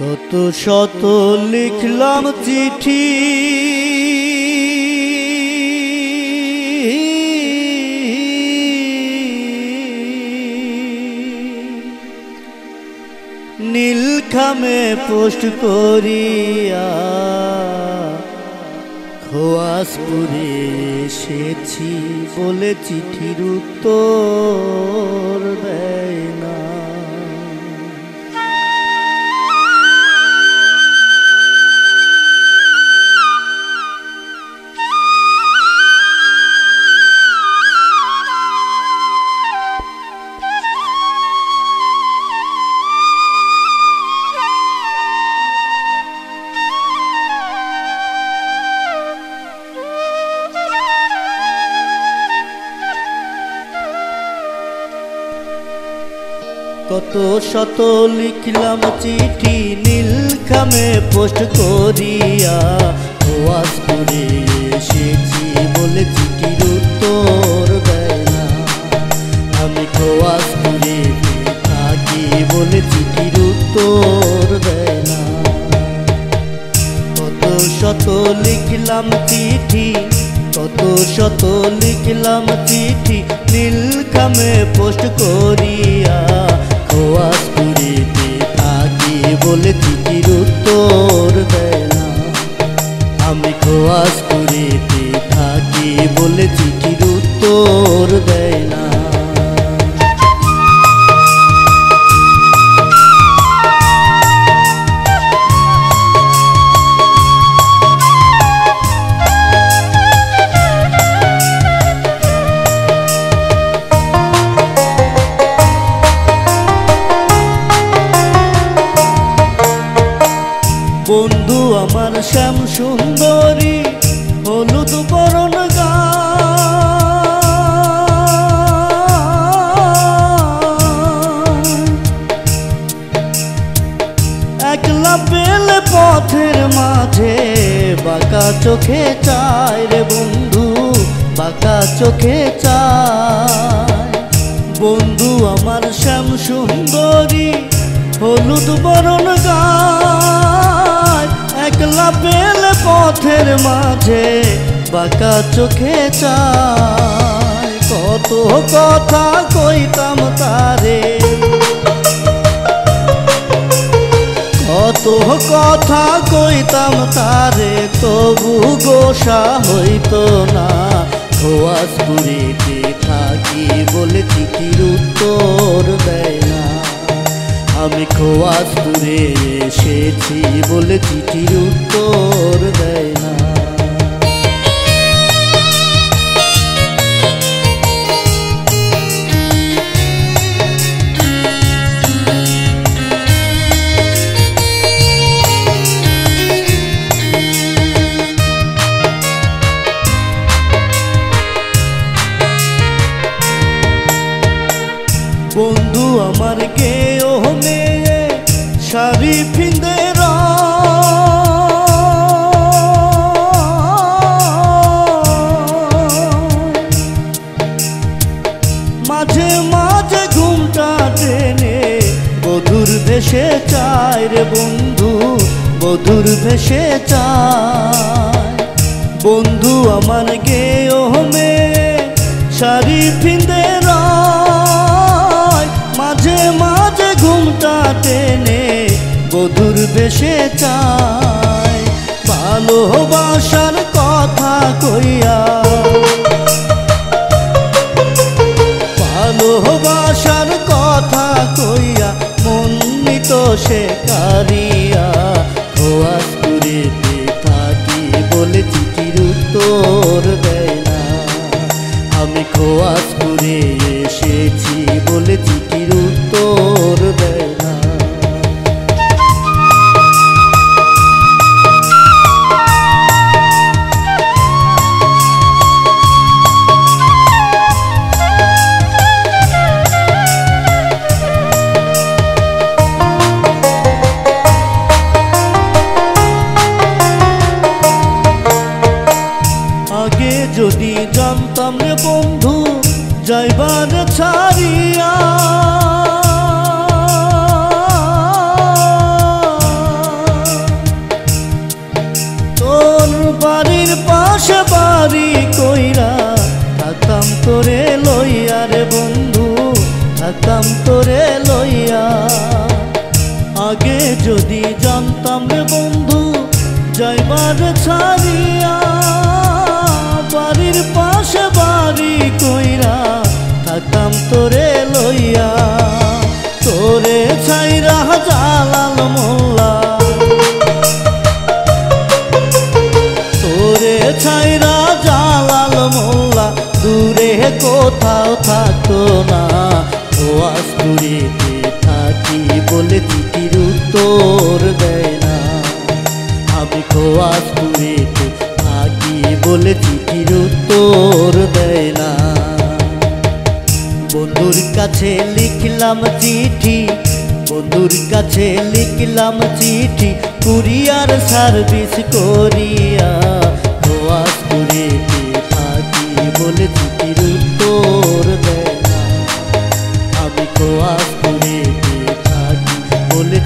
কত শত লিখলাম চিঠি নীলখামে পোস্ট করিয়া খোয়াসপুরে এসেছি বলে চিঠির উত্তর দেয় না। কত শত লিখলাম চিঠি নীলখামে পোস্ট করিয়া খোয়াসপুরে এসেছি বলে চিঠির উত্তর দেয় না। আমি খোয়াসপুরে থাকি বলে চিঠির উত্তর দেয় না। কত শত লিখলাম চিঠি, কত শত লিখলাম চিঠি নীলখামে পোস্ট করিয়া খোয়াসপুরেতে থাকি বলে চিঠির উত্তর দেয় না। আমি খোয়াসপুরেতে থাকি বলে চিঠির উত্তর দেয় না। বন্ধু আমার শ্যাম সুন্দরী হলুদ বরণ গায়, একলা পেলে পথের মাঝে বাঁকা চোখে চায় রে বন্ধু, বাঁকা চোখে চায়। বন্ধু আমার শ্যাম সুন্দরী হলুদ বরণ গায়, একলা পেলে পথের মাঝে বাঁকা চোখে চায়। কত কথা কইতাম তারে, কত কথা কইতাম তারে, তবু গোসা হইতো না। খোয়াসপুরেতে থাকি বলে চিঠির উত্তর দেয় না। আমি খোয়াসপুরে এসেছি বলে চিঠির উত্তর দেয় না। বন্ধু আমার গেও মেয়ে শাড়ি ফিন্দে মাঝে মাঝে ঘুমটা টেনে বধুর ভেসে চায় রে বন্ধু, বধুর ভেসে চায়। বন্ধু আমার গেও মেয়ে শাড়ি ফিন্দে মাঝে মাঝে ঘুমটা টেনে বধুর বেশে চায়। ভালোবাসার কথা কইয়া, ভালোবাসার কথা কইয়া মন নিত সে কারিয়া। খোয়াসপুরেতে থাকি বলে চিঠির উত্তর দেয় না। আমি খোয়াসপুরে এসেছি বলে চিঠির উত্তর দেয় না। যদি জানতাম রে বন্ধু যাইবার ছাড়িয়া, বাড়ির পাশে বাড়ি কইরা থাকতাম তোরে লইয়া। তোরে ছাইরা জালাল মোল্লা, তোরে ছাইরা জালাল মোল্লা দূরে কোথাও থাকতো না। খোয়াস পুরীতে থাকি বলে চিঠির উত্তর দেয় না। আমি খোয়াস পুরীতে থাকি বলে চিঠির উত্তর দেয় না। বন্ধুর কাছে লিখলাম চিঠি, বন্ধুর কাছে লিখলাম চিঠি, কুরিয়ার সার্ভিস করিয়া। খোয়াস পুরীতে থাকি বলে চিঠির উত্তর দেয় না। আমি খোয়াস পুরীতে থাকি বলে